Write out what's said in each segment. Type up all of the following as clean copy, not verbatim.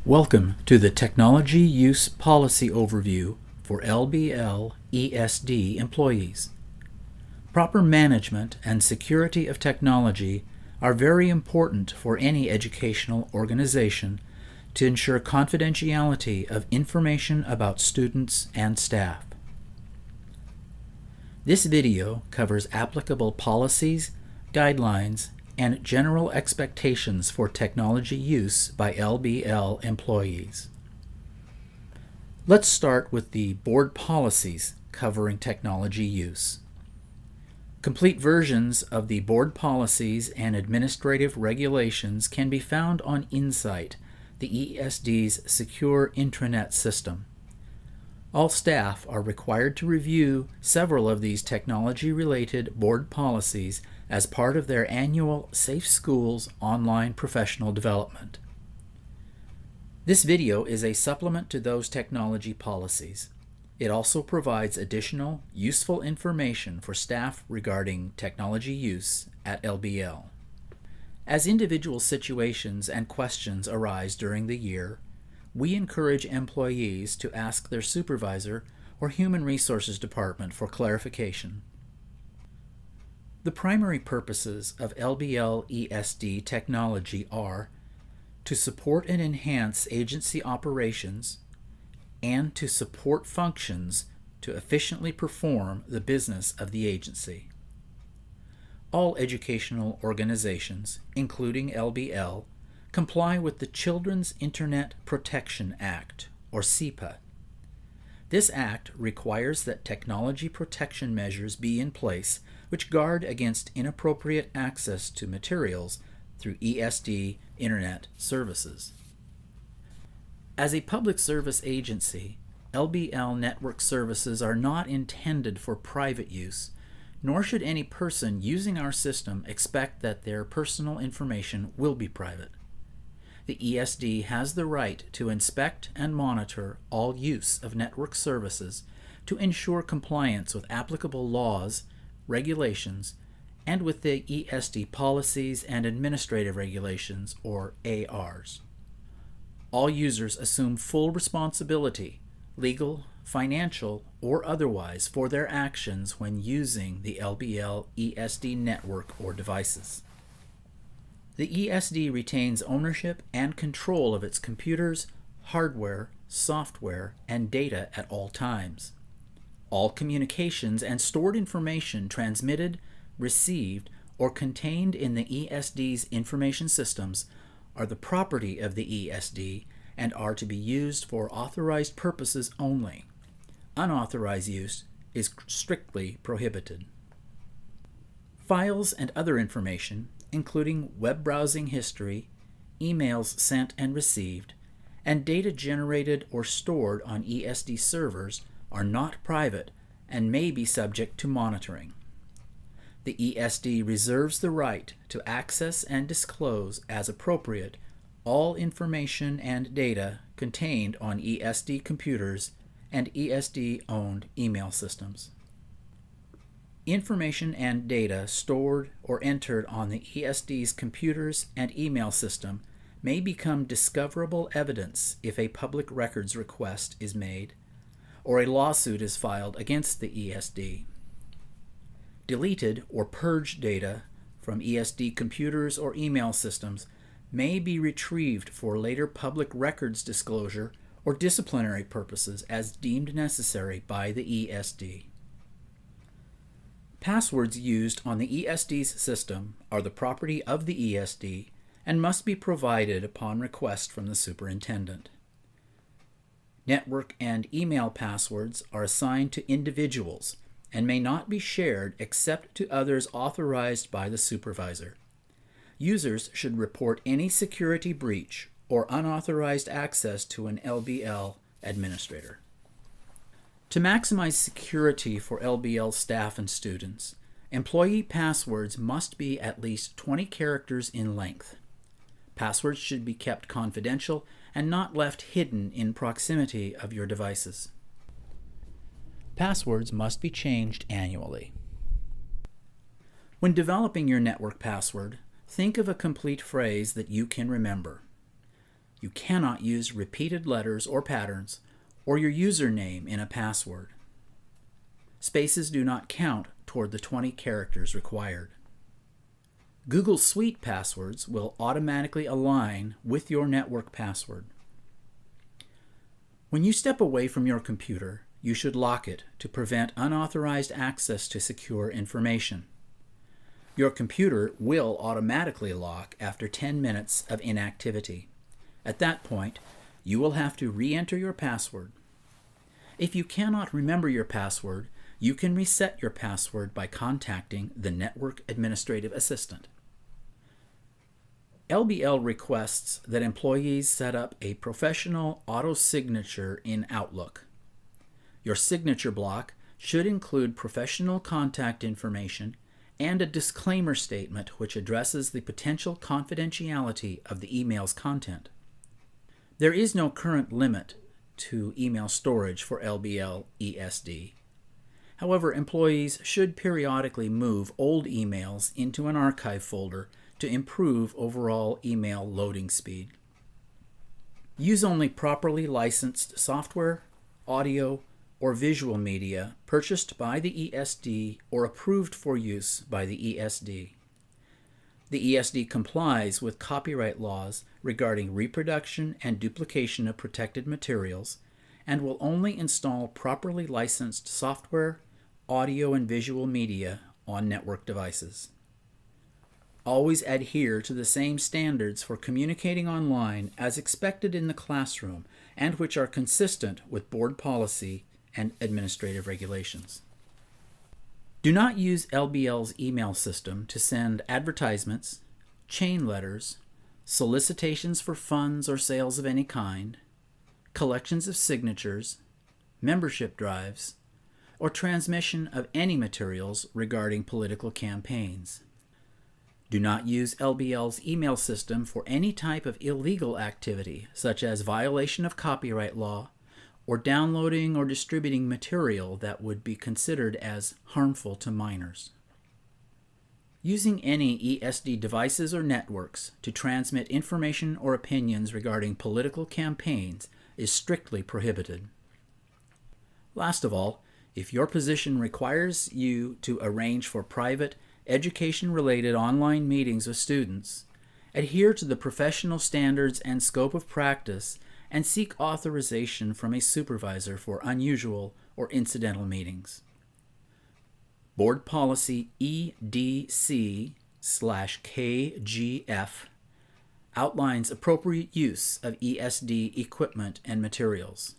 Welcome to the Technology Use Policy Overview for LBL ESD employees. Proper management and security of technology are very important for any educational organization to ensure confidentiality of information about students and staff. This video covers applicable policies, guidelines, and general expectations for technology use by LBL employees. Let's start with the board policies covering technology use. Complete versions of the board policies and administrative regulations can be found on Insight, the ESD's secure intranet system. All staff are required to review several of these technology-related board policies as part of their annual Safe Schools online professional development. This video is a supplement to those technology policies. It also provides additional useful information for staff regarding technology use at LBL. As individual situations and questions arise during the year, we encourage employees to ask their supervisor or Human Resources Department for clarification. The primary purposes of LBL ESD technology are to support and enhance agency operations and to support functions to efficiently perform the business of the agency. All educational organizations, including LBL, comply with the Children's Internet Protection Act, or CIPA. This act requires that technology protection measures be in place which guard against inappropriate access to materials through ESD Internet services. As a public service agency, LBL network services are not intended for private use, nor should any person using our system expect that their personal information will be private. The ESD has the right to inspect and monitor all use of network services to ensure compliance with applicable laws, regulations, and with the ESD policies and administrative regulations, or ARs. All users assume full responsibility, legal, financial, or otherwise, for their actions when using the LBL ESD network or devices. The ESD retains ownership and control of its computers, hardware, software, and data at all times. All communications and stored information transmitted, received, or contained in the ESD's information systems are the property of the ESD and are to be used for authorized purposes only. Unauthorized use is strictly prohibited. Files and other information, including web browsing history, emails sent and received, and data generated or stored on ESD servers are not private and may be subject to monitoring. The ESD reserves the right to access and disclose as appropriate all information and data contained on ESD computers and ESD-owned email systems. Information and data stored or entered on the ESD's computers and email system may become discoverable evidence if a public records request is made or a lawsuit is filed against the ESD. Deleted or purged data from ESD computers or email systems may be retrieved for later public records disclosure or disciplinary purposes as deemed necessary by the ESD. Passwords used on the ESD's system are the property of the ESD and must be provided upon request from the superintendent. Network and email passwords are assigned to individuals and may not be shared except to others authorized by the supervisor. Users should report any security breach or unauthorized access to an LBL administrator. To maximize security for LBL staff and students, employee passwords must be at least 20 characters in length. Passwords should be kept confidential and not left hidden in proximity of your devices. Passwords must be changed annually. When developing your network password, think of a complete phrase that you can remember. You cannot use repeated letters or patterns or your username in a password. Spaces do not count toward the 20 characters required. Google Suite passwords will automatically align with your network password. When you step away from your computer, you should lock it to prevent unauthorized access to secure information. Your computer will automatically lock after 10 minutes of inactivity. At that point, you will have to re-enter your password. If you cannot remember your password, you can reset your password by contacting the Network Administrative Assistant. LBL requests that employees set up a professional auto-signature in Outlook. Your signature block should include professional contact information and a disclaimer statement which addresses the potential confidentiality of the email's content. There is no current limit to email storage for LBL ESD. However, employees should periodically move old emails into an archive folder to improve overall email loading speed. Use only properly licensed software, audio, or visual media purchased by the ESD or approved for use by the ESD. The ESD complies with copyright laws regarding reproduction and duplication of protected materials and will only install properly licensed software, audio, and visual media on network devices. Always adhere to the same standards for communicating online as expected in the classroom and which are consistent with board policy and administrative regulations. Do not use LBL's email system to send advertisements, chain letters, solicitations for funds or sales of any kind, collections of signatures, membership drives, or transmission of any materials regarding political campaigns. Do not use LBL's email system for any type of illegal activity, such as violation of copyright law, or downloading or distributing material that would be considered as harmful to minors. Using any ESD devices or networks to transmit information or opinions regarding political campaigns is strictly prohibited. Last of all, if your position requires you to arrange for private, education-related online meetings with students, adhere to the professional standards and scope of practice and seek authorization from a supervisor for unusual or incidental meetings. Board Policy EDC/KGF outlines appropriate use of ESD equipment and materials.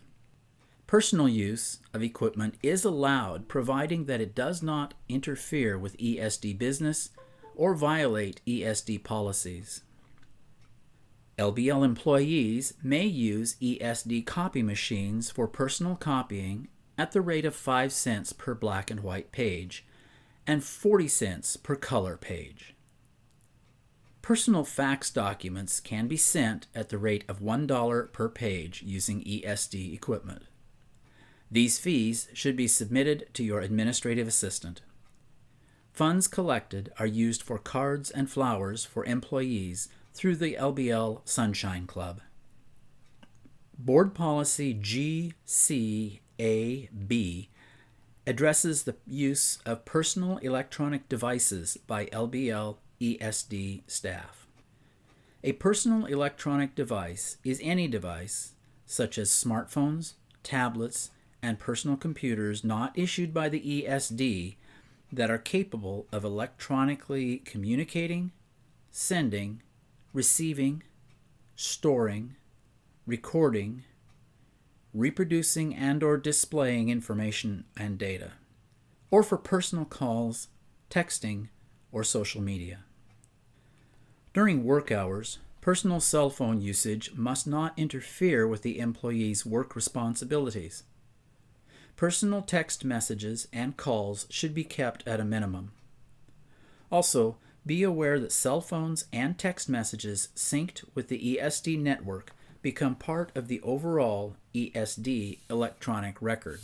Personal use of equipment is allowed providing that it does not interfere with ESD business or violate ESD policies. LBL employees may use ESD copy machines for personal copying at the rate of 5 cents per black and white page and 40 cents per color page. Personal fax documents can be sent at the rate of $1 per page using ESD equipment. These fees should be submitted to your administrative assistant. Funds collected are used for cards and flowers for employees through the LBL Sunshine Club. Board Policy GCAB addresses the use of personal electronic devices by LBL ESD staff. A personal electronic device is any device, such as smartphones, tablets, and personal computers not issued by the ESD that are capable of electronically communicating, sending, receiving, storing, recording, reproducing and/or displaying information and data, or for personal calls, texting, or social media. During work hours, personal cell phone usage must not interfere with the employee's work responsibilities. Personal text messages and calls should be kept at a minimum. Also, be aware that cell phones and text messages synced with the ESD network become part of the overall ESD electronic record.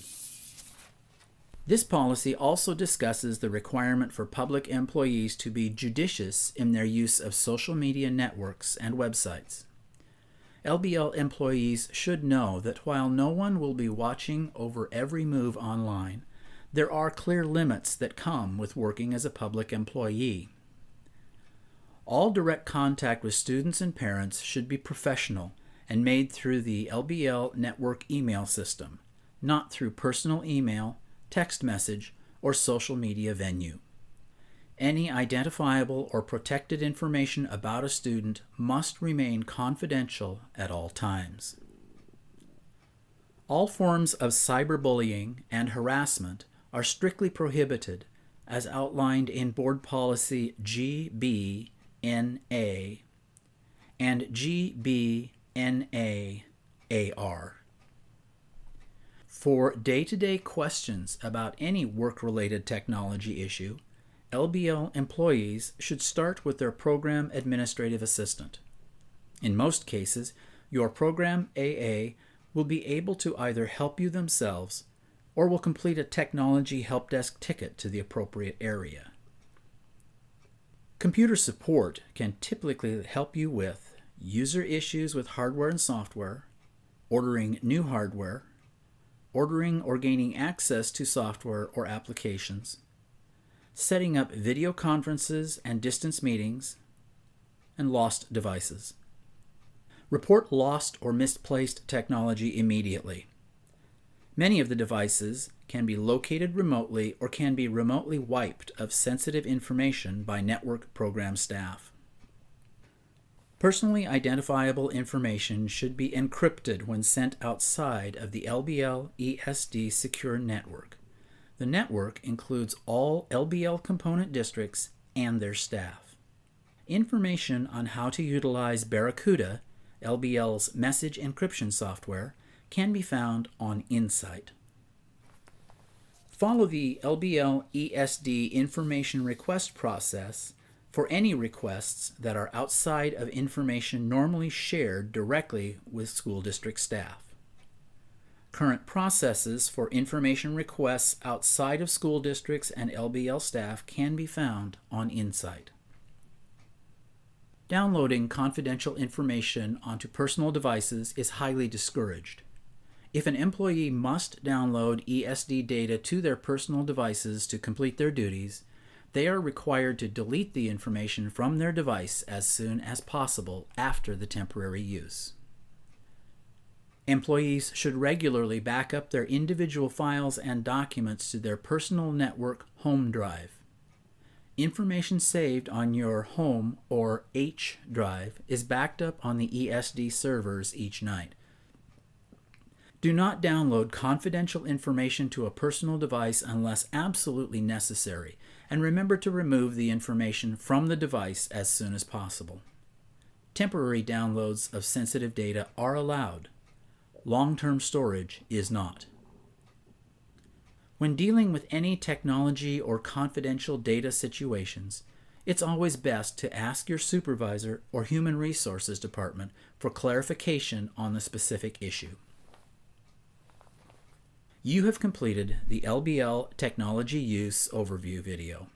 This policy also discusses the requirement for public employees to be judicious in their use of social media networks and websites. LBL employees should know that while no one will be watching over every move online, there are clear limits that come with working as a public employee. All direct contact with students and parents should be professional and made through the LBL network email system, not through personal email, text message, or social media venue. Any identifiable or protected information about a student must remain confidential at all times. All forms of cyberbullying and harassment are strictly prohibited as outlined in Board Policy GBNA and GBNA-AR. For day-to-day questions about any work-related technology issue, LBL employees should start with their Program Administrative Assistant. In most cases, your Program AA will be able to either help you themselves or will complete a technology help desk ticket to the appropriate area. Computer support can typically help you with user issues with hardware and software, ordering new hardware, ordering or gaining access to software or applications, setting up video conferences and distance meetings, and lost devices. Report lost or misplaced technology immediately. Many of the devices can be located remotely or can be remotely wiped of sensitive information by network program staff. Personally identifiable information should be encrypted when sent outside of the LBL ESD secure network. The network includes all LBL component districts and their staff. Information on how to utilize Barracuda, LBL's message encryption software, can be found on Insight. Follow the LBL ESD information request process for any requests that are outside of information normally shared directly with school district staff. Current processes for information requests outside of school districts and LBL staff can be found on Insight. Downloading confidential information onto personal devices is highly discouraged. If an employee must download ESD data to their personal devices to complete their duties, they are required to delete the information from their device as soon as possible after the temporary use. Employees should regularly back up their individual files and documents to their personal network home drive. Information saved on your home or H drive is backed up on the ESD servers each night. Do not download confidential information to a personal device unless absolutely necessary, and remember to remove the information from the device as soon as possible. Temporary downloads of sensitive data are allowed. Long-term storage is not. When dealing with any technology or confidential data situations, it's always best to ask your supervisor or Human Resources Department for clarification on the specific issue. You have completed the LBL Technology Use Overview video.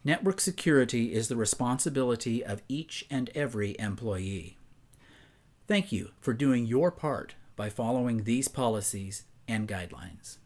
Network security is the responsibility of each and every employee. Thank you for doing your part by following these policies and guidelines.